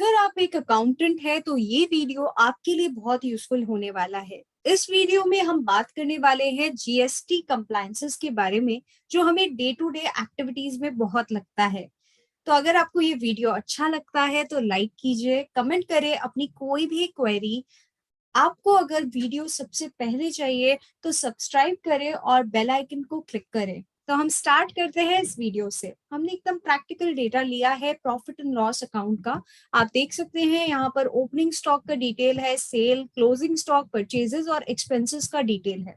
अगर आप एक अकाउंटेंट है तो ये वीडियो आपके लिए बहुत यूजफुल होने वाला है। इस वीडियो में हम बात करने वाले हैं जीएसटी कंप्लायंसेस के बारे में, जो हमें डे टू डे एक्टिविटीज में बहुत लगता है। तो अगर आपको ये वीडियो अच्छा लगता है तो लाइक कीजिए, कमेंट करें अपनी कोई भी क्वेरी। आपको अगर वीडियो सबसे पहले चाहिए तो सब्सक्राइब करें और बेल आइकन को क्लिक करें। तो हम स्टार्ट करते हैं इस वीडियो से। हमने एकदम प्रैक्टिकल डेटा लिया है प्रॉफिट एंड लॉस अकाउंट का। आप देख सकते हैं यहाँ पर ओपनिंग स्टॉक का डिटेल है, सेल, क्लोजिंग स्टॉक, परचेजेस और एक्सपेंसेस का डिटेल है।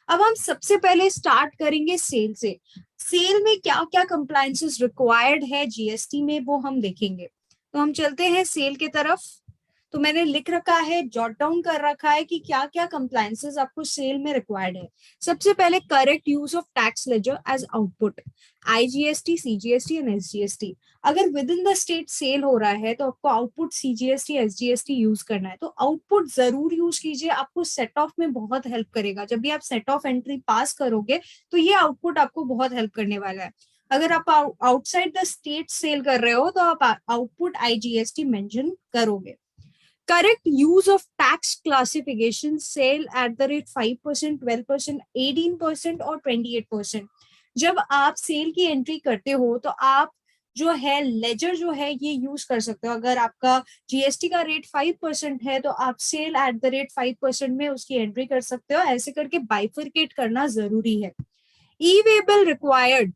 अब हम सबसे पहले स्टार्ट करेंगे सेल से। सेल में क्या क्या कंप्लायंसेस रिक्वायर्ड है जीएसटी में, वो हम देखेंगे। तो हम चलते हैं सेल की तरफ। तो मैंने लिख रखा है, जॉट डाउन कर रखा है कि क्या क्या कंप्लायंसेस आपको सेल में रिक्वायर्ड है। सबसे पहले correct use of tax ledger as output, IGST, CGST and SGST. अगर within the state sale हो रहा है तो आपको आउटपुट सीजीएसटी एसजीएसटी यूज करना है। तो आउटपुट जरूर यूज कीजिए, आपको सेट ऑफ में बहुत हेल्प करेगा। जब भी आप सेट ऑफ एंट्री पास करोगे तो ये आउटपुट आपको बहुत हेल्प करने वाला है। अगर आप आउटसाइड द स्टेट सेल कर रहे हो तो आप आउटपुट आईजीएसटी मेंशन करोगे। Correct use of tax classification, sale at the rate 5%, 12%, 18% और 28%। जब आप सेल की एंट्री करते हो तो आप जो है लेजर जो है ये यूज कर सकते हो। अगर आपका जीएसटी का रेट 5% है तो आप सेल एट द रेट 5% में उसकी एंट्री कर सकते हो। ऐसे करके बाइफरकेट करना जरूरी है। ई वेबल रिक्वायर्ड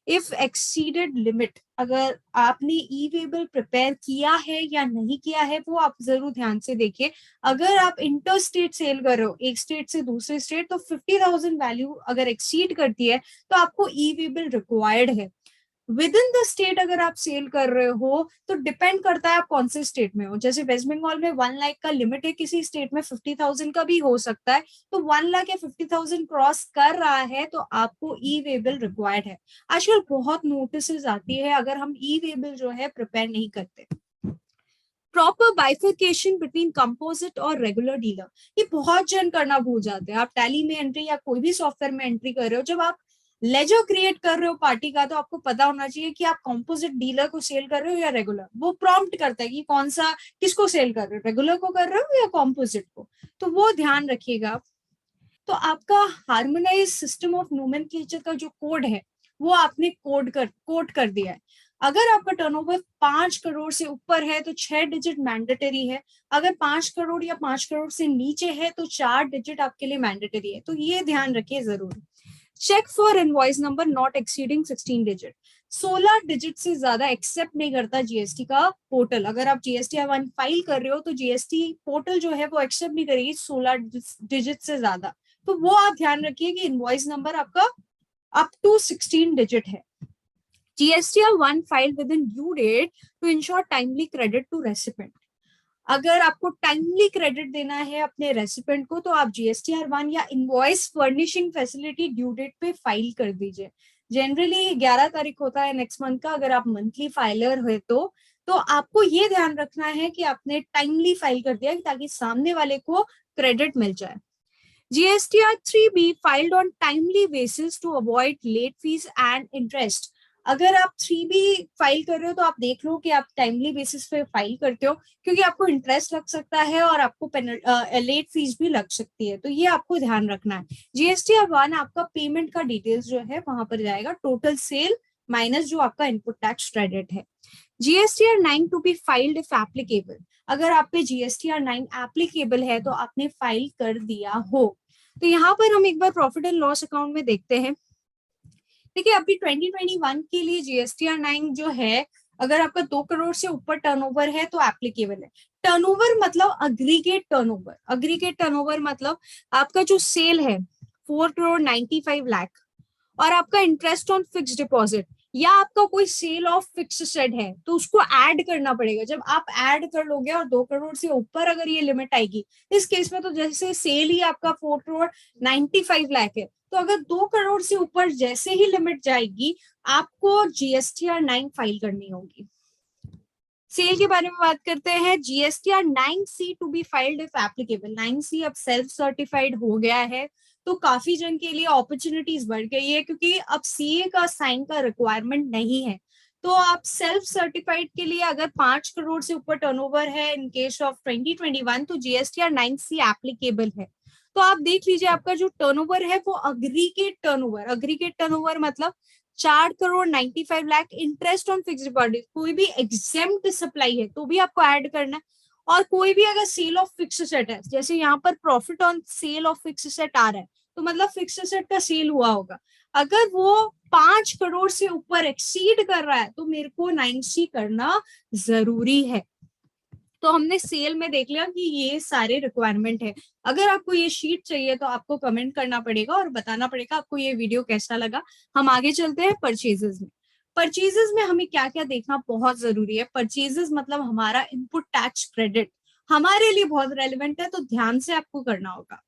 इफ एक्सीडेड लिमिट। अगर आपने ई वेबल प्रिपेयर किया है या नहीं किया है वो आप जरूर ध्यान से देखिए। अगर आप इंटर स्टेट सेल कर रहे हो, एक स्टेट से दूसरे स्टेट, तो 50,000 वैल्यू अगर एक्सीड करती है तो आपको ई वेबल रिक्वायर्ड है। विद इन द स्टेट अगर आप सेल कर रहे हो तो डिपेंड करता है आप कौन से स्टेट में हो। जैसे वेस्ट बंगाल में 1 लाख का लिमिट है, किसी स्टेट में 50,000 का भी हो सकता है। तो 1 लाख या 50,000 क्रॉस कर रहा है तो आपको ई वेबल रिक्वायर्ड है। आजकल बहुत नोटिस आती है अगर हम ई वेबल जो है प्रिपेयर नहीं करते। प्रॉपर बाइफिकेशन बिटवीन कंपोजिट और रेगुलर डीलर, ये बहुत जन करना भूल जाते हैं। आप टैली में एंट्री या कोई भी सॉफ्टवेयर में एंट्री कर रहे हो, जब आप लेजर क्रिएट कर रहे हो पार्टी का, तो आपको पता होना चाहिए कि आप कंपोजिट डीलर को सेल कर रहे हो या रेगुलर। वो प्रॉम्प्ट करता है कि कौन सा, किसको सेल कर रहे हो, रेगुलर को कर रहे हो या कंपोजिट को। तो वो ध्यान रखिएगा। तो आपका हार्मोनाइज सिस्टम ऑफ नोमेनक्लेचर का जो कोड है वो आपने कोड कर दिया है। अगर आपका टर्नओवर 5 करोड़ से ऊपर है तो 6 डिजिट मैंडेटरी है। अगर 5 करोड़ या 5 करोड़ से नीचे है तो 4 डिजिट आपके लिए मैंडेटरी है। तो ये ध्यान रखिए जरूर। Check for invoice number not exceeding 16 digit. 16 digit से ज्यादा एक्सेप्ट नहीं करता जीएसटी का पोर्टल। अगर आप जीएसटी वन फाइल कर रहे हो तो जीएसटी पोर्टल जो है वो एक्सेप्ट नहीं करेगी 16 डिजिट से ज्यादा। तो वो आप ध्यान रखिए कि इनवॉइस नंबर आपका अप टू 16 डिजिट है। GSTR one file within due date to ensure timely credit to recipient. अगर आपको टाइमली क्रेडिट देना है अपने रेसिपेंट को तो आप जीएसटीआर वन या invoice furnishing facility due date पे फाइल कर दीजिए। जनरली 11 तारीख होता है नेक्स्ट मंथ का। अगर आप मंथली फाइलर है तो आपको ये ध्यान रखना है कि आपने टाइमली फाइल कर दिया ताकि सामने वाले को क्रेडिट मिल जाए। GSTR 3B filed on timely basis to avoid late fees and interest। अगर आप 3B फाइल कर रहे हो तो आप देख लो कि आप टाइमली बेसिस पे फाइल करते हो, क्योंकि आपको इंटरेस्ट लग सकता है और आपको लेट फीस भी लग सकती है। तो ये आपको ध्यान रखना है। जीएसटीआर वन आपका पेमेंट का डिटेल्स जो है वहां पर जाएगा, टोटल सेल माइनस जो आपका इनपुट टैक्स क्रेडिट है। GSTR 9 to be filed if applicable. अगर आप पे जीएसटीआर 9 एप्लीकेबल है तो आपने फाइल कर दिया हो। तो यहाँ पर हम एक बार प्रॉफिट एंड लॉस अकाउंट में देखते हैं। देखिए अभी 2021 के लिए जीएसटीआर 9 जो है, अगर आपका 2 करोड़ से ऊपर टर्नओवर है तो एप्लीकेबल है। टर्नओवर मतलब अग्रीगेट टर्नओवर। अग्रीगेट टर्नओवर मतलब आपका जो सेल है 4 करोड़ 95 लाख और आपका इंटरेस्ट ऑन फिक्स डिपॉजिट, या आपका कोई सेल ऑफ फिक्स सेट है तो उसको ऐड करना पड़ेगा। जब आप ऐड कर लोगे और 2 करोड़ से ऊपर अगर ये लिमिट आएगी, इस केस में तो जैसे सेल ही आपका 4 करोड़ 95 लाख है, तो अगर 2 करोड़ से ऊपर जैसे ही लिमिट जाएगी आपको जीएसटीआर 9 फाइल करनी होगी। सेल के बारे में बात करते हैं। GSTR 9C to be filed if applicable. 9C अब सेल्फ सर्टिफाइड हो गया है तो काफी जन के लिए अपॉर्चुनिटीज बढ़ गई है, क्योंकि अब सीए का साइन का रिक्वायरमेंट नहीं है। तो आप सेल्फ सर्टिफाइड के लिए अगर 5 करोड़ से ऊपर टर्नओवर है इन केस ऑफ 2021 तो जीएसटीआर 9C एप्लीकेबल है। तो आप देख लीजिए आपका जो टर्नओवर है वो अग्रीगेट टर्नओवर मतलब 4 crore 95 lakh interest on fixed deposit, कोई भी एग्जेम्प्ट सप्लाई है तो भी आपको ऐड करना है। और कोई भी अगर सेल ऑफ फिक्स सेट है, जैसे यहाँ पर profit on sale of fixed asset आ रहा है तो मतलब फिक्स सेट का सेल हुआ होगा, अगर वो 5 करोड़ से ऊपर एक्सीड कर रहा है तो मेरे को 9C करना जरूरी है। तो हमने सेल में देख लिया कि ये सारे रिक्वायरमेंट है। अगर आपको ये शीट चाहिए तो आपको कमेंट करना पड़ेगा और बताना पड़ेगा आपको ये वीडियो कैसा लगा। हम आगे चलते हैं परचेजेस में। परचेजेस में हमें क्या क्या देखना बहुत जरूरी है। परचेजेस मतलब हमारा इनपुट टैक्स क्रेडिट हमारे लिए बहुत रेलिवेंट है, तो ध्यान से आपको करना होगा।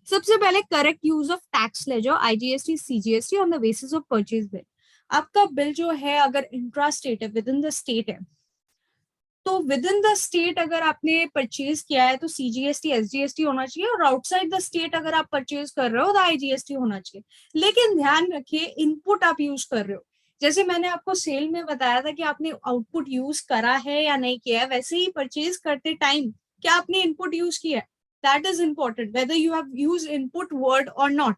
सबसे पहले correct use of tax ledger IGST CGST on the basis of purchase bill. आपका बिल जो है अगर इंट्रा स्टेट है, विद इन द स्टेट है, तो विद इन द स्टेट अगर आपने परचेज किया है तो सीजीएसटी एसजीएसटी होना चाहिए, और आउटसाइड द स्टेट अगर आप परचेज कर रहे हो तो आईजीएसटी होना चाहिए। लेकिन ध्यान रखिए इनपुट आप यूज कर रहे हो, जैसे मैंने आपको सेल में बताया था कि आपने आउटपुट यूज करा है या नहीं किया है, वैसे ही परचेज करते टाइम क्या आपने इनपुट यूज किया है, that is important whether you have use input word और not.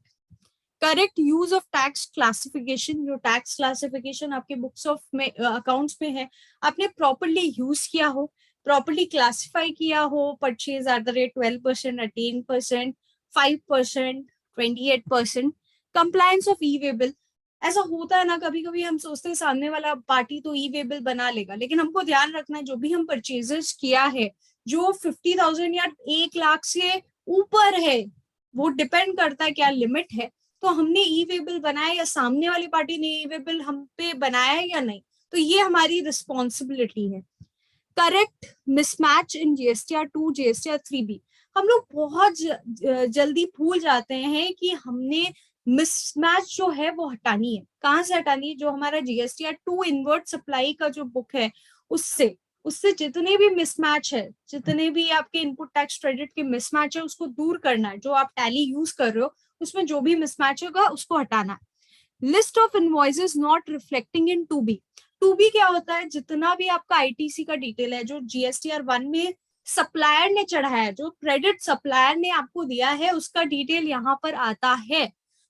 Correct use of tax classification, जो टैक्स क्लासिफिकेशन आपके बुक्स ऑफ में अकाउंट्स में है, आपने प्रॉपरली यूज किया हो, प्रॉपरली क्लासिफाई किया हो, purchase at the rate 12%, 18%, 5%, 28%, compliance of e waybill. ऐसा होता है ना, कभी कभी हम सोचते हैं सामने वाला पार्टी तो ई वेबल बना लेगा, लेकिन हमको ध्यान रखना है जो भी हम परचेजेस किया है जो 50,000 या 1 लाख से ऊपर है, वो डिपेंड करता है क्या लिमिट है, तो हमने ई वेबल बनाया या सामने वाली पार्टी ने ई वेबल हम पे बनाया है या नहीं, तो ये हमारी रिस्पॉन्सिबिलिटी है। करेक्ट मिसमैच इन जीएसटीआर 2 जीएसटीआर 3B। हम लोग बहुत जल्दी भूल जाते हैं कि हमने मिसमैच जो है वो हटानी है। कहाँ से हटानी है, जो हमारा जीएसटीआर 2 इनवर्ट सप्लाई का जो बुक है उससे उससे जितने भी मिसमैच है, जितने भी आपके इनपुट टैक्स क्रेडिट के मिसमैच है उसको दूर करना है। जो आप टैली यूज कर रहे हो उसमें जो भी मिसमैच होगा उसको हटाना है। List of invoices not reflecting in 2B क्या होता है, जितना भी आपका आईटीसी का डिटेल है जो जीएसटीआर 1 में सप्लायर ने चढ़ाया है, जो क्रेडिट सप्लायर ने आपको दिया है उसका डिटेल यहाँ पर आता है।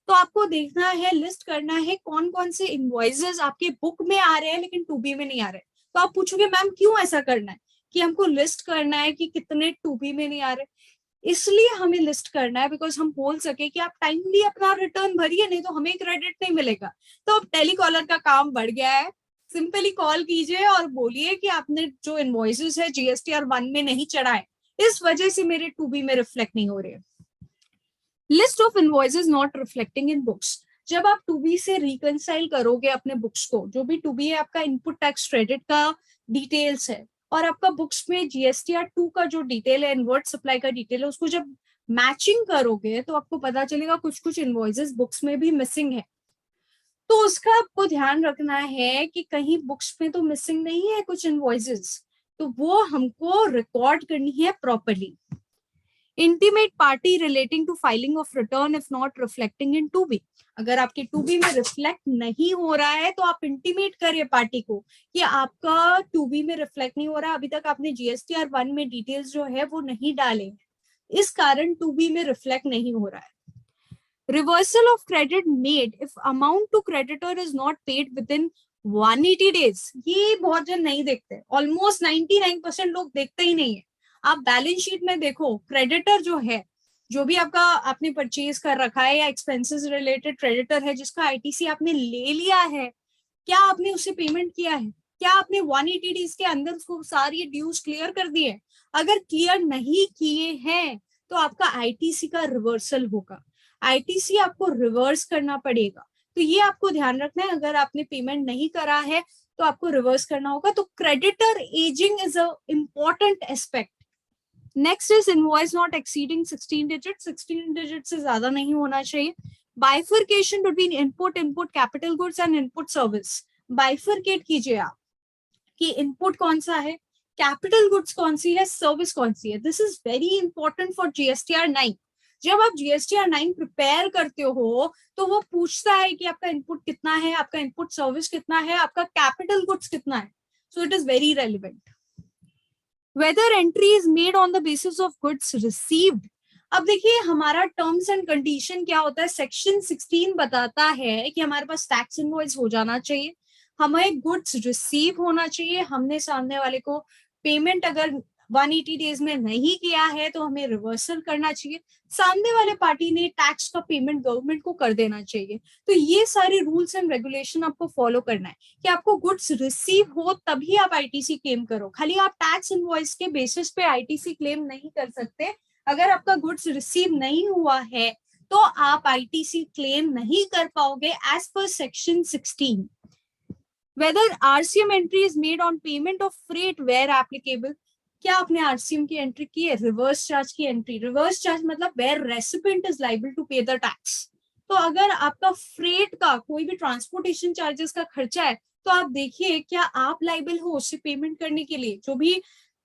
तो आपको देखना है, लिस्ट करना है कौन कौन से इनवॉइसेस आपके बुक में आ रहे हैं लेकिन 2B में नहीं आ रहे। तो आप पूछोगे मैम क्यों ऐसा करना है कि हमको लिस्ट करना है कि कितने 2B में नहीं आ रहे, इसलिए हमें लिस्ट करना है बिकॉज हम बोल सके कि आप टाइमली अपना रिटर्न भरिए, नहीं तो हमें क्रेडिट नहीं मिलेगा। तो अब टेलीकॉलर का काम बढ़ गया है, सिंपली कॉल कीजिए और बोलिए कि आपने जो इनवॉइसेस है जीएसटीआर 1 में नहीं चढ़ाए, इस वजह से मेरे 2B में रिफ्लेक्ट नहीं हो रहे। List of invoices not reflecting in books. जब आप 2B से रिकंसाइल करोगे अपने बुक्स को, जो भी 2B है आपका इनपुट टैक्स क्रेडिट का डिटेल्स है, और आपका बुक्स में जीएसटीआर 2 का जो डिटेल है, इनवर्ट सप्लाई का डिटेल है, उसको जब मैचिंग करोगे तो आपको पता चलेगा कुछ कुछ इनवॉइसेस बुक्स में भी मिसिंग है। तो उसका आपको ध्यान रखना है कि कहीं बुक्स में तो मिसिंग नहीं है कुछ इनवॉइसेस, तो वो हमको रिकॉर्ड करनी है properly. Intimate party relating to filing of return if not reflecting in 2B। अगर आपके 2B में रिफ्लेक्ट नहीं हो रहा है तो आप इंटीमेट करिए पार्टी को कि आपका 2B में रिफ्लेक्ट नहीं हो रहा, अभी तक आपने जीएसटीआर 1 में डिटेल्स जो है वो नहीं डाले, इस कारण 2B में रिफ्लेक्ट नहीं हो रहा है। Reversal of credit made if amount to creditor is not paid within 180 days। ये बहुत जन नहीं देखते, ऑलमोस्ट 99% लोग देखते ही नहीं है। आप बैलेंस शीट में देखो, क्रेडिटर जो है, जो भी आपका आपने परचेज कर रखा है या एक्सपेंसेस रिलेटेड क्रेडिटर है जिसका आईटीसी आपने ले लिया है, क्या आपने उसे पेमेंट किया है, क्या आपने 180 डेज के अंदर उसको सारी ड्यूज क्लियर कर दिए। अगर क्लियर नहीं किए हैं तो आपका आईटीसी का रिवर्सल होगा, आईटीसी आपको रिवर्स करना पड़ेगा। तो ये आपको ध्यान रखना है, अगर आपने पेमेंट नहीं करा है तो आपको रिवर्स करना होगा। तो creditor ageing is a important aspect. Next is invoice not exceeding 16 digit, 16 digit से ज्यादा नहीं होना चाहिए। Bifurcation between input capital goods and input service. Bifurcate कीजिए आप कि इनपुट कौन सा है, कैपिटल गुड्स कौन सी है, सर्विस कौन सी है। This is very important for GSTR 9। जब आप GSTR 9 प्रिपेयर करते हो तो वो पूछता है कि आपका इनपुट कितना है, आपका इनपुट सर्विस कितना है, आपका कैपिटल गुड्स कितना है. So it is very relevant. Whether entry is made on the basis of goods received. अब देखिए हमारा टर्म्स एंड कंडीशन क्या होता है. सेक्शन 16 बताता है कि हमारे पास टैक्स इनवॉइस हो जाना चाहिए, हमें गुड्स रिसीव होना चाहिए, हमने सामने वाले को पेमेंट अगर 180 डेज में नहीं किया है तो हमें रिवर्सल करना चाहिए, सामने वाले पार्टी ने टैक्स का पेमेंट गवर्नमेंट को कर देना चाहिए. तो ये सारे रूल्स एंड रेगुलेशन आपको फॉलो करना है कि आपको गुड्स रिसीव हो तभी आप आईटीसी क्लेम करो. खाली आप टैक्स इनवॉइस के बेसिस पे आईटीसी क्लेम नहीं कर सकते. अगर आपका गुड्स रिसीव नहीं हुआ है तो आप आईटीसी क्लेम नहीं कर पाओगे एज पर section 16. Whether RCM entry is made on payment of freight where applicable. क्या आपने आरसीएम की एंट्री की है? रिवर्स चार्ज की एंट्री. रिवर्स चार्ज मतलब where recipient is liable to pay the tax. तो अगर आपका फ्रेट का कोई भी ट्रांसपोर्टेशन चार्जेस का खर्चा है तो आप देखिए क्या आप लायबल हो उससे पेमेंट करने के लिए. जो भी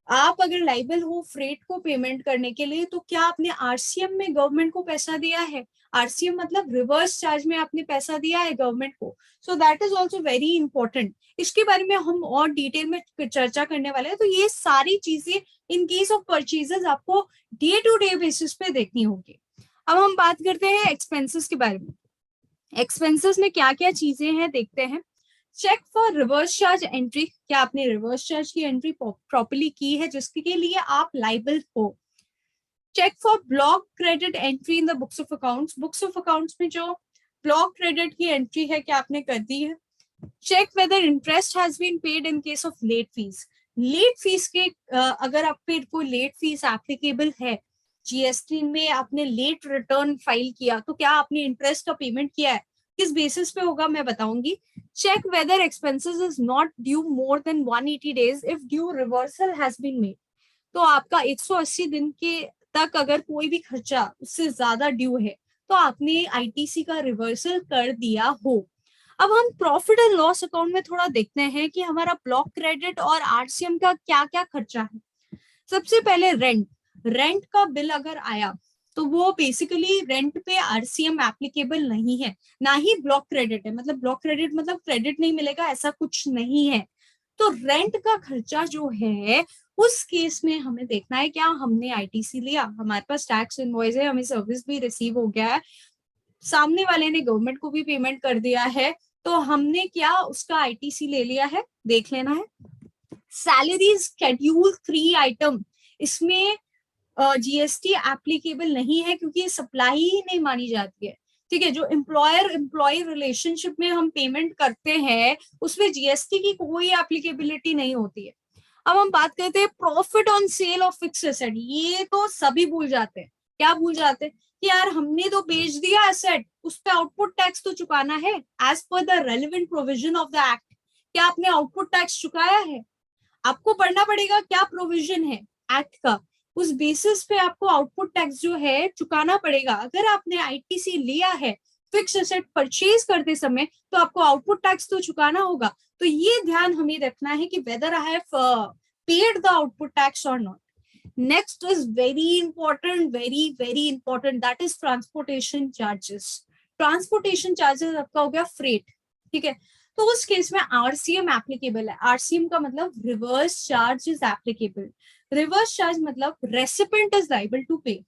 आप अगर लायबल हो फ्रेट को पेमेंट करने के लिए तो क्या आपने आरसीएम में गवर्नमेंट को पैसा दिया है? आरसीएम मतलब रिवर्स चार्ज में आपने पैसा दिया है गवर्नमेंट को. So that is also very important. इसके बारे में हम और डिटेल में चर्चा करने वाले हैं. तो ये सारी चीजें इन केस ऑफ परचेजेस आपको डे टू डे बेसिस पे देखनी होगी. अब हम बात करते हैं एक्सपेंसेस के बारे में. एक्सपेंसेस में क्या क्या चीजें हैं देखते हैं. Check for reverse charge entry. क्या आपने रिवर्स चार्ज की एंट्री प्रॉपर्ली की है जिसके लिए आप लाइबल हो? Check for block credit entry in the books of accounts. Books of accounts में जो ब्लॉक क्रेडिट की एंट्री है क्या आपने कर दी है? Check whether interest has been paid in case of late fees. Late fees के अगर आप पे कोई लेट फीस एप्लीकेबल है, जीएसटी में आपने लेट रिटर्न फाइल किया तो क्या आपने इंटरेस्ट का पेमेंट किया है? किस बेसिस पे होगा मैं बताऊंगी. Check whether expenses is not due more than 180 days if due reversal has been made. तो आपका 180 दिन के तक अगर कोई भी खर्चा उससे ज्यादा ड्यू है तो आपने आईटीसी का रिवर्सल कर दिया हो. अब हम प्रॉफिट एंड लॉस अकाउंट में थोड़ा देखते हैं कि हमारा ब्लॉक क्रेडिट और आरसीएम का क्या क्या खर्चा है. सबसे पहले रेंट. रेंट का बिल अगर आया तो वो बेसिकली रेंट पे आरसीएम एप्लीकेबल नहीं है, ना ही ब्लॉक क्रेडिट है. मतलब ब्लॉक क्रेडिट मतलब क्रेडिट नहीं मिलेगा ऐसा कुछ नहीं है. तो रेंट का खर्चा जो है उस केस में हमें देखना है क्या हमने आईटीसी लिया, हमारे पास टैक्स इनवॉइस है, हमें सर्विस भी रिसीव हो गया है, सामने वाले ने गवर्नमेंट को भी पेमेंट कर दिया है, तो हमने क्या उसका आईटीसी ले लिया है, देख लेना है. सैलरी शेड्यूल 3 आइटम, इसमें जीएसटी एप्लीकेबल नहीं है क्योंकि सप्लाई ही नहीं मानी जाती है. ठीक है, जो एम्प्लॉयर एम्प्लॉय रिलेशनशिप में हम पेमेंट करते हैं उसमें जीएसटी की कोई एप्लीकेबिलिटी नहीं होती है. अब हम बात करते हैं profit on sale of fixed asset. ये तो सभी भूल जाते हैं. क्या भूल जाते हैं कि यार हमने तो बेच दिया एसेट, उस पर आउटपुट टैक्स तो चुकाना है एज पर the relevant provision of the act. क्या आपने आउटपुट टैक्स चुकाया है? आपको पढ़ना पड़ेगा क्या प्रोविजन है एक्ट का, उस बेसिस पे आपको आउटपुट टैक्स जो है चुकाना पड़ेगा. अगर आपने आईटीसी लिया है फिक्स एसेट परचेज करते समय तो आपको आउटपुट टैक्स तो चुकाना होगा. तो ये ध्यान हमें रखना है कि whether I have paid the output tax और not. Next is very important, very very important, that is transportation charges. Transportation charges आपका हो गया फ्रेट. ठीक है, तो उस केस में आरसीएम एप्लीकेबल है. आरसीएम का मतलब reverse charge is applicable. Reverse charge मतलब रेसिपिएंट इज लायबल टू पे.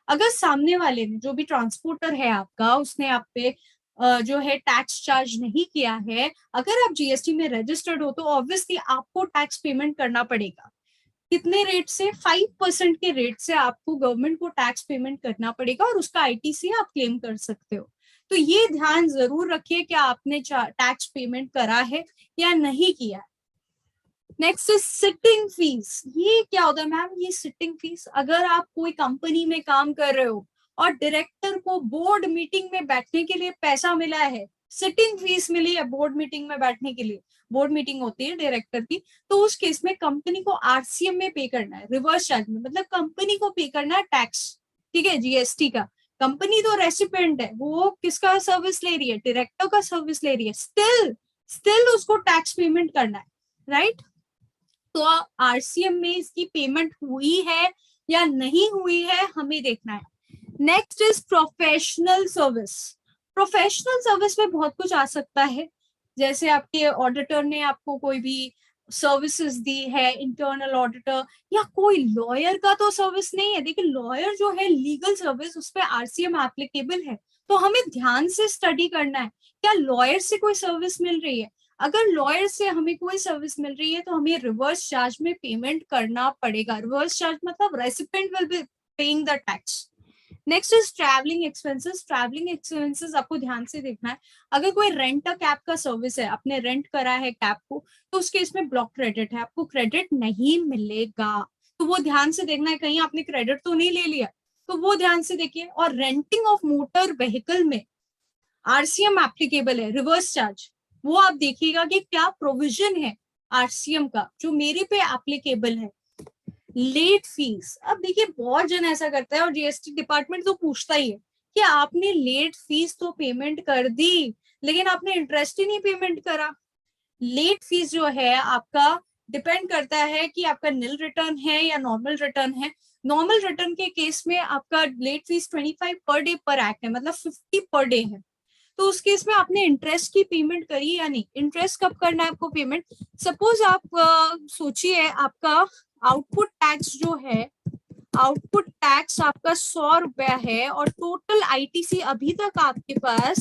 अगर सामने वाले ने जो भी ट्रांसपोर्टर है आपका उसने आप पे जो है टैक्स चार्ज नहीं किया है, अगर आप जीएसटी में रजिस्टर्ड हो तो ऑब्वियसली आपको टैक्स पेमेंट करना पड़ेगा. कितने रेट से? 5% के रेट से आपको गवर्नमेंट को टैक्स पेमेंट करना पड़ेगा और उसका आईटीसी आप क्लेम कर सकते हो. तो ये ध्यान जरूर रखिए कि आपने टैक्स पेमेंट करा है या नहीं किया. Next is sitting fees. ये क्या होता है मैम? ये सिटिंग फीस, अगर आप कोई कंपनी में काम कर रहे हो और डायरेक्टर को बोर्ड मीटिंग में बैठने के लिए पैसा मिला है, सिटिंग फीस मिली है बोर्ड मीटिंग में बैठने के लिए, बोर्ड मीटिंग होती है डायरेक्टर की, तो उस केस में कंपनी को आरसीएम में पे करना है, रिवर्स चार्ज में. मतलब कंपनी को पे करना है टैक्स. ठीक है, जीएसटी का. कंपनी तो रेसिपिएंट है, वो किसका सर्विस ले रही है? डायरेक्टर का सर्विस ले रही है. स्टिल उसको टैक्स पेमेंट करना है, राइट? तो आरसीएम में इसकी पेमेंट हुई है या नहीं हुई है हमें देखना है. Next is professional service. Professional service में बहुत कुछ आ सकता है, जैसे आपके ऑडिटर ने आपको कोई भी सर्विसेज दी है, इंटरनल ऑडिटर, या कोई लॉयर का तो सर्विस नहीं है। देखिए लॉयर जो है लीगल सर्विस, उस पर आरसीएम एप्लीकेबल है, तो हमें ध्यान से स्टडी करना है क्या लॉयर से कोई सर्विस मिल रही है। अगर लॉयर से हमें कोई सर्विस मिल रही है तो हमें रिवर्स चार्ज में पेमेंट करना पड़ेगा। रिवर्स चार्ज मतलब recipient will be paying the tax. Next is travelling expenses. Travelling expenses आपको ध्यान से देखना है। अगर कोई रेंट अ कैब का सर्विस है, आपने रेंट करा है कैब को, तो उसके इसमें ब्लॉक क्रेडिट है, आपको क्रेडिट नहीं मिलेगा। तो वो ध्यान से देखना है कहीं आपने क्रेडिट तो नहीं ले लिया, तो वो ध्यान से देखिए। और रेंटिंग ऑफ मोटर व्हीकल में आरसीएम एप्लीकेबल है, रिवर्स चार्ज, वो आप देखिएगा कि क्या प्रोविजन है आरसीएम का जो मेरे पे एप्लीकेबल है। लेट फीस, अब देखिए बहुत जन ऐसा करता है और जीएसटी डिपार्टमेंट तो पूछता ही है कि आपने लेट फीस तो पेमेंट कर दी लेकिन आपने इंटरेस्ट ही नहीं पेमेंट करा। लेट फीस जो है आपका डिपेंड करता है कि आपका निल रिटर्न है या नॉर्मल रिटर्न है। नॉर्मल रिटर्न के केस में आपका लेट फीस 25 पर डे पर एक्ट है, मतलब 50 पर डे है। तो उस केस में आपने इंटरेस्ट की पेमेंट करी या नहीं। इंटरेस्ट कब करना है आपको पेमेंट? सपोज आप सोचिए आपका आउटपुट टैक्स जो है, आउटपुट टैक्स आपका 100 रुपया है और टोटल आईटीसी अभी तक आपके पास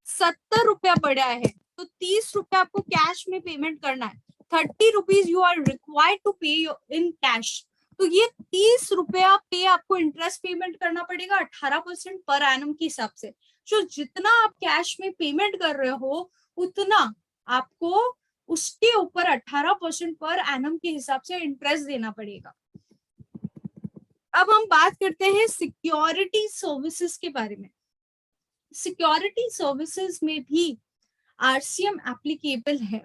70 रुपया पड़ा है, तो 30 रुपया आपको कैश में पेमेंट करना है। 30 rupees you are required to pay in cash. तो ये 30 रुपया पे आपको इंटरेस्ट पेमेंट करना पड़ेगा 18% पर एनम के हिसाब से। जो जितना आप कैश में पेमेंट कर रहे हो उतना आपको उसके ऊपर 18% पर एनम के हिसाब से इंटरेस्ट देना पड़ेगा। अब हम बात करते हैं सिक्योरिटी सर्विसेज के बारे में। सिक्योरिटी सर्विसेज में भी आरसीएम एप्लीकेबल है।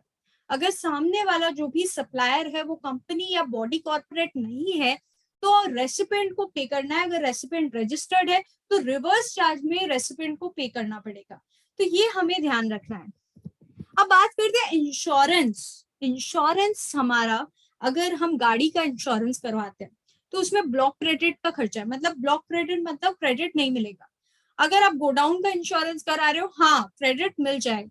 अगर सामने वाला जो भी सप्लायर है वो कंपनी या बॉडी कॉर्पोरेट नहीं है तो रेसिपिएंट को पे करना है। अगर रेसिपिएंट रजिस्टर्ड है तो रिवर्स चार्ज में रेसिपिएंट को पे करना पड़ेगा। तो ये हमें ध्यान रखना है। अब बात करते हैं इंश्योरेंस। इंश्योरेंस हमारा, अगर हम गाड़ी का इंश्योरेंस करवाते हैं तो उसमें ब्लॉक क्रेडिट का खर्चा है, मतलब ब्लॉक क्रेडिट मतलब क्रेडिट नहीं मिलेगा। अगर आप गोडाउन का इंश्योरेंस करा रहे हो, हाँ क्रेडिट मिल जाएगा।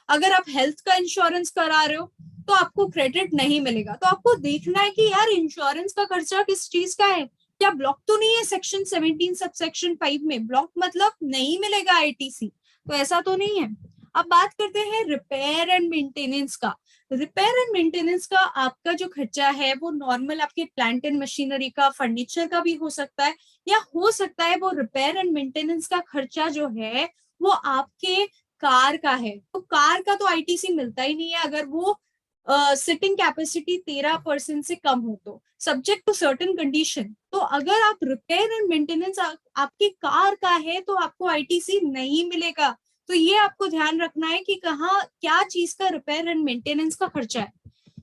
अगर आप हेल्थ का इंश्योरेंस करा रहे हो तो आपको क्रेडिट नहीं मिलेगा। तो आपको देखना है कि यार इंश्योरेंस का खर्चा किस चीज का है, क्या ब्लॉक तो नहीं है सेक्शन 17 सब सेक्शन 5 में। ब्लॉक मतलब नहीं मिलेगा आईटीसी, तो ऐसा तो नहीं है। अब बात करते हैं रिपेयर एंड मेंटेनेंस का। रिपेयर एंड मेंटेनेंस का आपका जो खर्चा है वो नॉर्मल आपके प्लांट एंड मशीनरी का, फर्नीचर का भी हो सकता है, या हो सकता है वो रिपेयर एंड मेंटेनेंस का खर्चा जो है वो आपके कार का है। तो कार का तो आईटीसी मिलता ही नहीं है अगर वो सिटिंग कैपेसिटी 13% से कम हो, तो सब्जेक्ट टू सर्टेन कंडीशन। तो अगर आप रिपेयर एंड मेंटेनेंस आपकी कार का है तो आपको आईटीसी नहीं मिलेगा। तो ये आपको ध्यान रखना है कि कहाँ क्या चीज का रिपेयर एंड मेंटेनेंस का खर्चा है।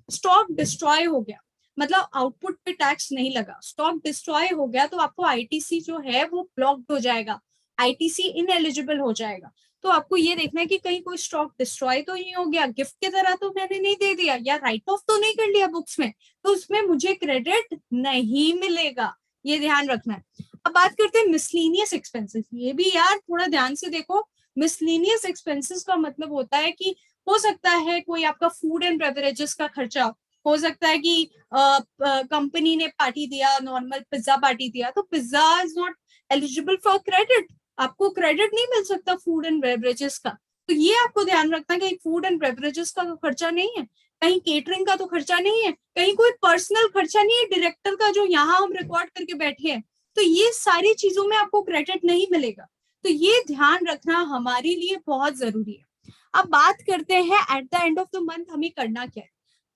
स्टॉक डिस्ट्रॉय हो गया मतलब आउटपुट पे टैक्स नहीं लगा, स्टॉक डिस्ट्रॉय हो गया तो आपको आईटीसी जो है वो ब्लॉक्ड हो जाएगा, आईटीसी इनएलिजिबल हो जाएगा। तो आपको ये देखना है कि कहीं कोई स्टॉक डिस्ट्रॉय तो नहीं हो गया, गिफ्ट की तरह तो मैंने नहीं दे दिया, या राइट ऑफ तो नहीं कर लिया बुक्स में, तो उसमें मुझे क्रेडिट नहीं मिलेगा। ये ध्यान रखना है। अब बात करते हैं मिसलेनियस एक्सपेंसेस। ये भी यार थोड़ा ध्यान से देखो। मिसलेनियस एक्सपेंसेस का मतलब होता है कि हो सकता है कोई आपका फूड एंड बेवरेजेस का खर्चा, हो सकता है कि कंपनी ने पार्टी दिया, नॉर्मल पिज्जा पार्टी दिया, तो pizza is not eligible for credit, आपको क्रेडिट नहीं मिल सकता फूड एंड बेवरेजेस का। तो ये आपको ध्यान रखना कि फूड एंड बेवरेजेस का तो खर्चा नहीं है, कहीं केटरिंग का तो खर्चा नहीं है, कहीं कोई पर्सनल खर्चा नहीं है डायरेक्टर का जो यहाँ हम रिकॉर्ड करके बैठे हैं, तो ये सारी चीजों में आपको क्रेडिट नहीं मिलेगा। तो ये ध्यान रखना हमारे लिए बहुत जरूरी है। अब बात करते हैं at the end of the month हमें करना क्या है।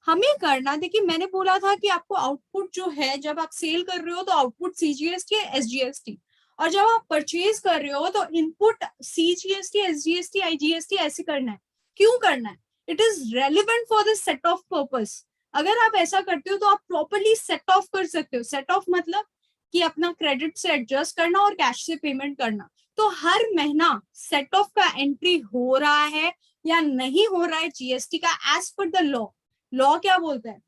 हमें करना, देखिए मैंने बोला था कि आपको आउटपुट जो है जब आप सेल कर रहे हो तो आउटपुट सीजीएसटी एसजीएसटी, और जब आप परचेज कर रहे हो तो इनपुट सीजीएसटी एसजीएसटी आईजीएसटी ऐसे करना है। क्यों करना है? It is relevant for the set of purpose. अगर आप ऐसा करते हो तो आप प्रॉपरली सेट ऑफ कर सकते हो। सेट ऑफ मतलब कि अपना क्रेडिट से एडजस्ट करना और कैश से पेमेंट करना। तो हर महीना सेट ऑफ का एंट्री हो रहा है या नहीं हो रहा है जीएसटी का एज पर द लॉ। लॉ क्या बोलता है?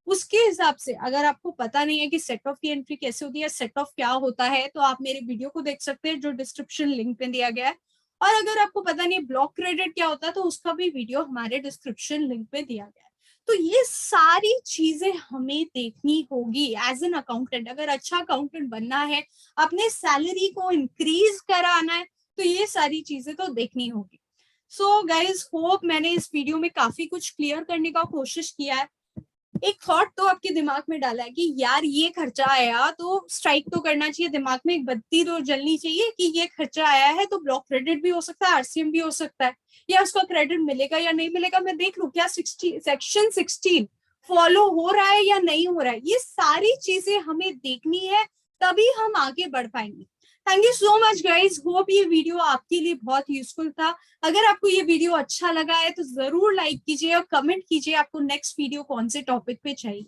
उसके हिसाब से अगर आपको पता नहीं है कि सेट ऑफ की एंट्री कैसे होती है, सेट ऑफ क्या होता है, तो आप मेरे वीडियो को देख सकते हैं जो डिस्क्रिप्शन लिंक में दिया गया है। और अगर आपको पता नहीं ब्लॉक क्रेडिट क्या होता है, तो उसका भी वीडियो हमारे डिस्क्रिप्शन लिंक में दिया गया है। तो ये सारी चीजें हमें देखनी होगी एज एन अकाउंटेंट। अगर अच्छा अकाउंटेंट बनना है, अपने सैलरी को इंक्रीज कराना है, तो ये सारी चीजें तो देखनी होगी। सो गाइज, होप मैंने इस वीडियो में काफी कुछ क्लियर करने का कोशिश किया है। एक थॉट तो आपके दिमाग में डाला है कि यार ये खर्चा आया तो स्ट्राइक तो करना चाहिए, दिमाग में एक बत्ती तो जलनी चाहिए कि ये खर्चा आया है तो ब्लॉक क्रेडिट भी हो सकता है, आरसीएम भी हो सकता है, या उसका क्रेडिट मिलेगा या नहीं मिलेगा, मैं देख लूं क्या सेक्शन 16 फॉलो हो रहा है या नहीं हो रहा है। ये सारी चीजें हमें देखनी है, तभी हम आगे बढ़ पाएंगे। Thank you so much guys, hope ये वीडियो आपके लिए बहुत यूजफुल था। अगर आपको ये वीडियो अच्छा लगा है तो जरूर लाइक कीजिए और कमेंट कीजिए आपको नेक्स्ट वीडियो कौन से टॉपिक पे चाहिए।